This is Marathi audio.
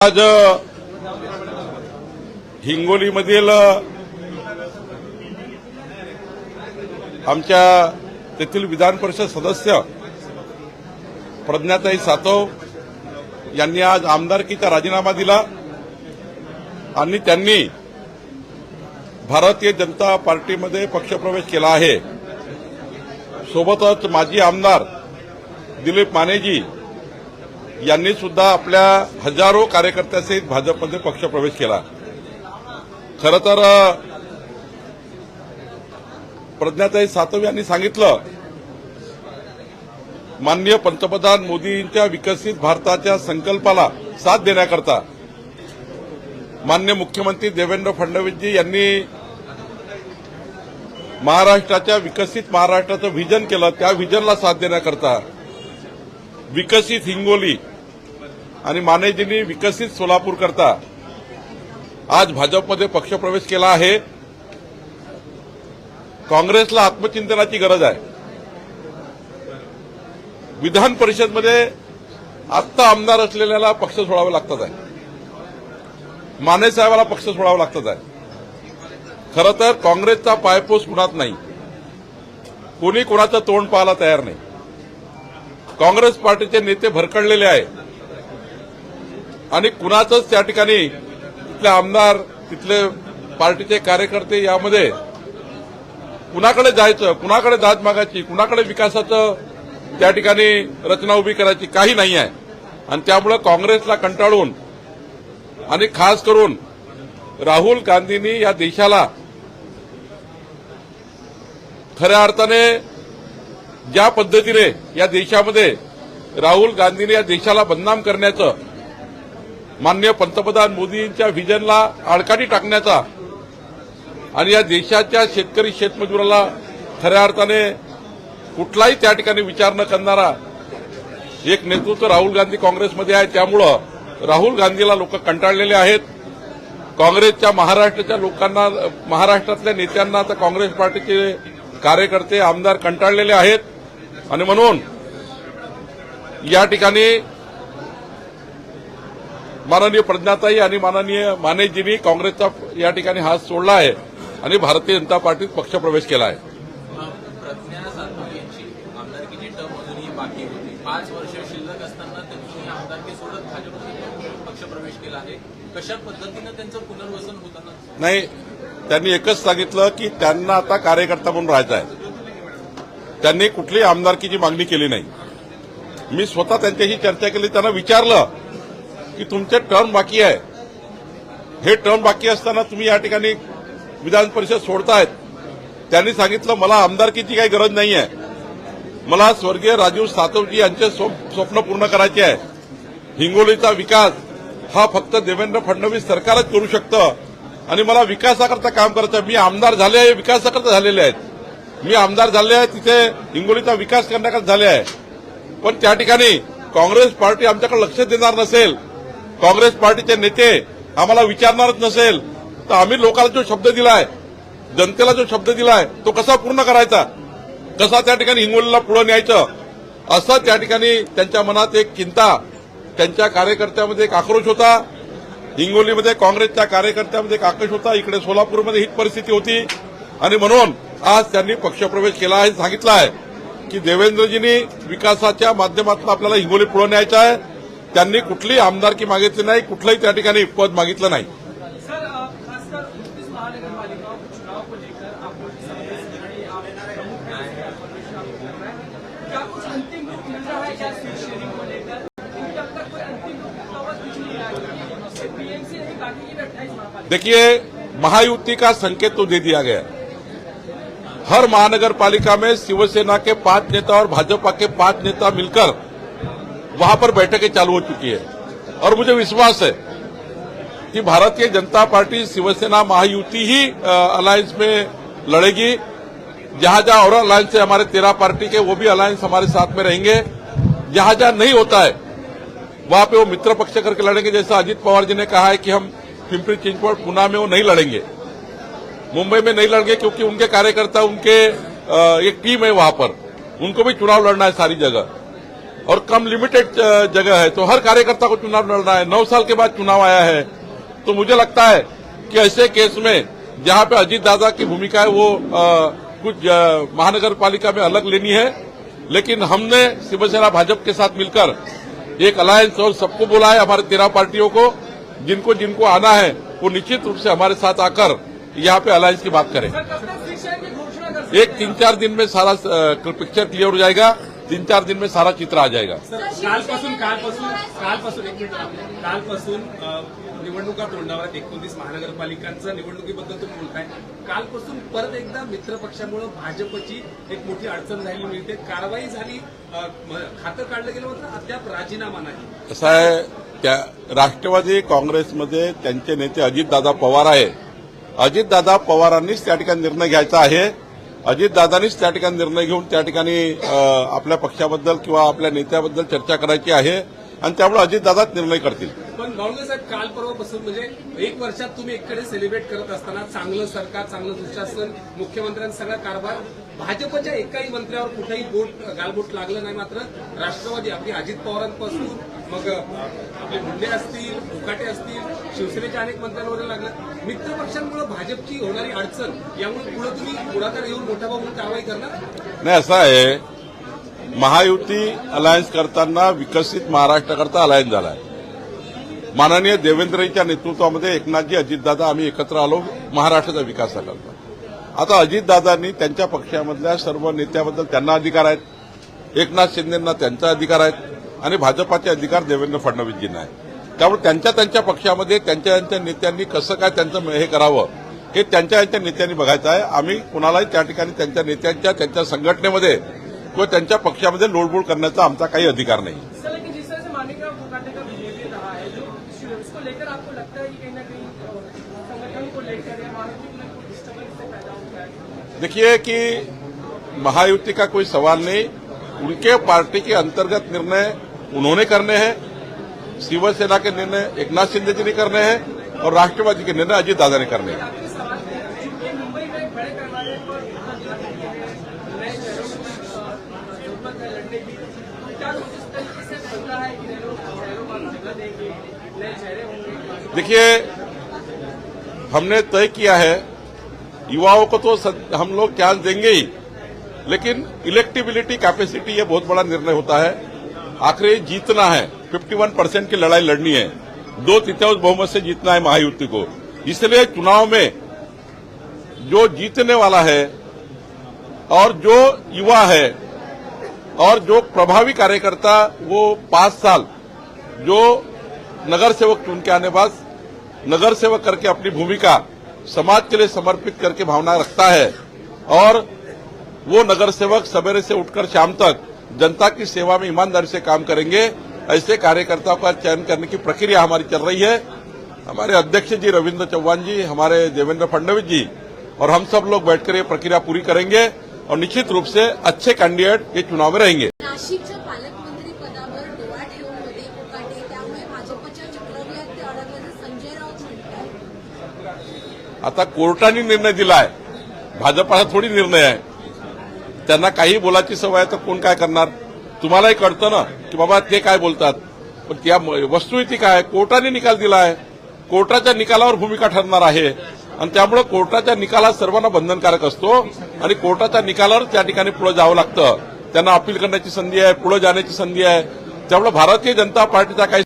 आज हिंगोलीमधील आमच्या तेथील विधान परिषद सदस्य प्रज्ञाताई सातव यांनी आज आमदारकीचा राजीनामा दिला आणि त्यांनी भारतीय जनता पार्टीमध्ये पक्षप्रवेश केला आहे। सोबतच माजी आमदार दिलीप मानेजी यांनी सुद्धा आपल्या हजारो कार्यकर्त्यांसहित भाजपमध्ये पक्षप्रवेश केला। खरं तर प्रज्ञाताई सातव यांनी सांगितलं, माननीय पंतप्रधान मोदींच्या विकसित भारताच्या संकल्पाला साथ देण्याकरता माननीय मुख्यमंत्री देवेंद्र फडणवीसजी यांनी महाराष्ट्राच्या विकसित महाराष्ट्राचं व्हिजन केलं। त्या व्हिजनला साथ देण्याकरता विकसित हिंगोली आणि मानेजींनी विकसित सोलापूर करता आज भाजपमध्ये पक्षप्रवेश केला आहे। काँग्रेसला आत्मचिंतनाची गरज आहे। विधान परिषदमध्ये आत्ता आमदार असलेल्याला पक्ष सोडावा लागतात आहे, माने साहेबाला पक्ष सोडावा लागतात आहे। खरं तर काँग्रेसचा पायपोस कुणात नाही, कोणी कोणाचं तोंड पाहायला तयार नाही। काँग्रेस पार्टीचे नेते भरकळलेले आहेत आणि कुणाचंच त्या ठिकाणी तिथले आमदार, तिथले पार्टीचे कार्यकर्ते यामध्ये कुणाकडे जायचं, कुणाकडे दाद मागायची, कुणाकडे विकासाचं त्या ठिकाणी रचना उभी करायची काही नाही आहे। आणि त्यामुळे काँग्रेसला कंटाळून आणि खास करून राहुल गांधींनी या देशाला खऱ्या अर्थाने ज्या पद्धतीने या देशामध्ये राहुल गांधींनी या देशाला बदनाम करण्याचं, माननीय पंतप्रधान मोदींच्या व्हिजनला आडकाठी टाकण्याचा आणि या देशाच्या शेतकरी शेतमजुराला खऱ्या अर्थाने कुठलाही त्या ठिकाणी विचार न करणारा एक नेतृत्व राहुल गांधी काँग्रेसमध्ये आहे। त्यामुळं राहुल गांधीला लोक कंटाळलेले आहेत। काँग्रेसच्या महाराष्ट्राच्या लोकांना, महाराष्ट्रातल्या नेत्यांना तर काँग्रेस पार्टीचे कार्यकर्ते आमदार कंटाळलेले आहेत आणि म्हणून या ठिकाणी माननीय प्रज्ञाताई आणि माननीय मानेजींनी काँग्रेसचा या ठिकाणी हात सोडला आहे आणि भारतीय जनता पार्टीत पक्षप्रवेश केला आहे। प्रज्ञा सातव यांची आमदारकीची टर्म अजूनही बाकी होती। 5 वर्ष शिल्लक असताना त्यांनी आमदारकी सोडत भाजपमध्ये पक्षप्रवेश केला आहे। कशा पद्धतीनं त्यांचं पुनर्वसन होताना नाही, त्यांनी एकच सांगितलं की त्यांना आता कार्यकर्ता म्हणून राहायचं आहे। त्यांनी कुठलीही आमदारकीची मागणी केली नाही। मी स्वतः त्यांच्याशी चर्चा केली, त्यांना विचारलं की तुमचे टर्म बाकी आहे, हे टर्म बाकी असताना तुम्ही या ठिकाणी विधान परिषद सोडतायत। त्यांनी सांगितलं, मला आमदारकीची काही गरज नाही आहे, मला स्वर्गीय राजीव सातवजी यांचे स्वप्न पूर्ण करायचे आहे। हिंगोलीचा विकास हा फक्त देवेंद्र फडणवीस सरकारच करू शकतं आणि मला विकासाकरता काम करायचं। मी आमदार झाले आहे, विकासाकरता झालेले आहेत। मी आमदार झाले आहे, तिथे हिंगोलीचा विकास करण्याकरता झाले आहे। पण त्या ठिकाणी काँग्रेस पार्टी आमच्याकडे लक्ष देणार नसेल, काँग्रेस पार्टीचे नेते आम्हाला विचारणारच नसेल, तर आम्ही लोकांना जो शब्द दिलाय, जनतेला जो शब्द दिलाय, तो कसा पूर्ण करायचा, कसा त्या ठिकाणी हिंगोलीला पुढे न्यायचं, असं त्या ठिकाणी त्यांच्या मनात एक चिंता, त्यांच्या कार्यकर्त्यामध्ये एक आक्रोश होता। हिंगोलीमध्ये काँग्रेसच्या कार्यकर्त्यामध्ये एक आक्रोश होता, इकडे सोलापूरमध्ये हीच परिस्थिती होती आणि म्हणून आज त्यांनी पक्षप्रवेश केला आहे। सांगितलं आहे की देवेंद्रजींनी विकासाच्या माध्यमातून आपल्याला हिंगोली पुढे न्यायचं आहे। त्यांनी कुठलीही आमदारकी मागितली नाही, कुठलंही त्या ठिकाणी पद मागितलं नाही। देखिए, महायुति का संकेत तो दे दिया गया। हर महानगर पालिका में शिवसेना के 5 नेता और भाजपा के 5 नेता मिलकर वहां पर बैठकें चालू हो चुकी है और मुझे विश्वास है कि भारतीय जनता पार्टी शिवसेना महायुति ही अलायंस में लड़ेगी। जहां जहां और अलायंस है हमारे 13 पार्टी के, वो भी अलायंस हमारे साथ में रहेंगे। जहां जहां नहीं होता है वहां पे वो मित्र पक्ष करके लड़ेंगे। जैसा अजित पवार जी ने कहा है कि हम पिंपरी चिंचवड, पुणे में वो नहीं लड़ेंगे, मुंबई में नहीं लड़ेंगे, क्योंकि उनके कार्यकर्ता, उनके एक टीम है वहां पर, उनको भी चुनाव लड़ना है सारी जगह। और कम लिमिटेड जगह है, तो हर कार्यकर्ता को चुनाव लड़ना है। 9 साल के बाद चुनाव आया है, तो मुझे लगता है कि ऐसे केस में जहां पे अजीत दादा की भूमिका है वो कुछ महानगर पालिका में अलग लेनी है, लेकिन हमने शिवसेना भाजपा के साथ मिलकर एक अलायंस और सबको बोला है, हमारे 13 पार्टियों को, जिनको जिनको आना है वो निश्चित रूप से हमारे साथ आकर यहाँ पे अलायंस की बात करें। एक 3-4 दिन में सारा पिक्चर क्लियर हो जाएगा, 3-4 दिन में सारा चित्र आ जाएगा। कालपासून निवडणुका तोंडावर आहेत, 29 महानगरपालिकांच्या निवडणुकीबद्दल तुम्ही बोलताय। कालपासून परत एकदा मित्रपक्षामुळे भाजपची एक मोठी अडचण झाली मिळते, कारवाई झाली, खातं काढलं गेलं, मात्र अद्याप राजीनामा नाही। असं आहे, त्या राष्ट्रवादी काँग्रेसमध्ये त्यांचे नेते अजितदादा पवार आहे। अजितदादा पवारांनीच त्या ठिकाणी निर्णय घ्यायचा आहे। अजितदादांनीच त्या ठिकाणी निर्णय घेऊन त्या ठिकाणी आपल्या पक्षाबद्दल किंवा आपल्या नेत्याबद्दल चर्चा करायची आहे आणि त्यामुळे अजितदादाच निर्णय करतील। पण बावनकुळे साहेब, काल परवापासून म्हणजे 1 वर्षात तुम्ही एककडे सेलिब्रेट करत असताना चांगलं सरकार, चांगलं सुशासन, मुख्यमंत्र्यांचा सगळा कारभार, भाजपच्या एकाही मंत्र्यावर कुठेही गालबोट लागलं नाही, मात्र राष्ट्रवादी आपली अजित पवारांपासून मग आपले मुंडे असतील, फुकाटे असतील, शिवसेनेच्या अनेक मंत्र्यांवर लागलं। मित्रपक्षांमुळे भाजपची होणारी अडचण, यामुळे पुढे तुम्ही पुढाकार येऊन मोठा भाऊन कारवाई करणार नाही? असं आहे, महायुती अलायन्स करताना विकसित महाराष्ट्राकरता अलायन्स झाला आहे। माननीय देवेंद्रजींच्या नेतृत्वामध्ये एकनाथजी, अजितदादा आम्ही एकत्र आलो महाराष्ट्राचा विकासाकरता। आता अजितदादांनी त्यांच्या पक्षामधल्या सर्व नेत्याबद्दल त्यांना अधिकार आहेत, एकनाथ शिंदेंना त्यांचा अधिकार आहेत आणि भाजपाचे अधिकार देवेंद्र फडणवीसजींना आहेत। त्यामुळे त्यांच्या पक्षामध्ये त्यांच्या नेत्यांनी कसं काय त्यांचं हे करावं हे त्यांच्या नेत्यांनी बघायचं आहे। आम्ही कुणालाही त्या ठिकाणी त्यांच्या नेत्यांच्या त्यांच्या संघटनेमध्ये किंवा त्यांच्या पक्षामध्ये लोडबोड करण्याचा आमचा काही अधिकार नाही। देखिए कि महायुति का कोई सवाल नहीं, उनके पार्टी के अंतर्गत निर्णय उन्होंने करने हैं, शिवसेना के निर्णय एकनाथ शिंदे जी ने करने हैं और राष्ट्रवादी के निर्णय अजीत दादा ने करने हैं। देखिए, हमने तय किया है युवाओं को तो हम लोग चांस देंगे ही, लेकिन इलेक्टिबिलिटी कैपेसिटी ये बहुत बड़ा निर्णय होता है। आखिर जीतना है, 51% की लड़ाई लड़नी है, 2/3 बहुमत से जीतना है महायुति को। इसलिए चुनाव में जो जीतने वाला है और जो युवा है और जो प्रभावी कार्यकर्ता, वो 5 साल जो नगर सेवक चुन के आने बाद नगर सेवक करके अपनी भूमिका समाज के लिए समर्पित करके भावना रखता है और वो नगर सेवक सवेरे से उठकर शाम तक जनता की सेवा में ईमानदारी से काम करेंगे, ऐसे कार्यकर्ताओं का चयन करने की प्रक्रिया हमारी चल रही है। हमारे अध्यक्ष जी रविंद्र चौहान जी, हमारे देवेंद्र फडणवीस जी और हम सब लोग बैठकर ये प्रक्रिया पूरी करेंगे और निश्चित रूप से अच्छे कैंडिडेट ये चुनाव में रहेंगे। नाशिकच्या पालकमंत्री पदावर डोळा ठेवून होते फुकाटे, त्यामुळे भाजपच्या चक्रव्यूहात ते अडकल्याचं संजय राऊत म्हणतात। आता कोर्टाने निर्णय दिलाय, भाजपाचा थोडी निर्णय आहे। त्यांना काही बोलायची सवय आहे तर कोण काय करणार? तुम्हालाही कळतं ना की बाबा ते काय बोलतात, पण त्या वस्तुस्थिती काय, कोर्टाने निकाल दिला आहे, कोर्टाच्या निकालावर भूमिका ठरणार आहे आणि त्यामुळे कोर्टाच्या निकालात सर्वांना बंधनकारक असतो आणि कोर्टाच्या निकालावर त्या ठिकाणी पुढे जावं लागतं। त्यांना अपील करण्याची संधी आहे, पुढे जाण्याची संधी आहे। त्यामुळे भारतीय जनता पार्टीचा काही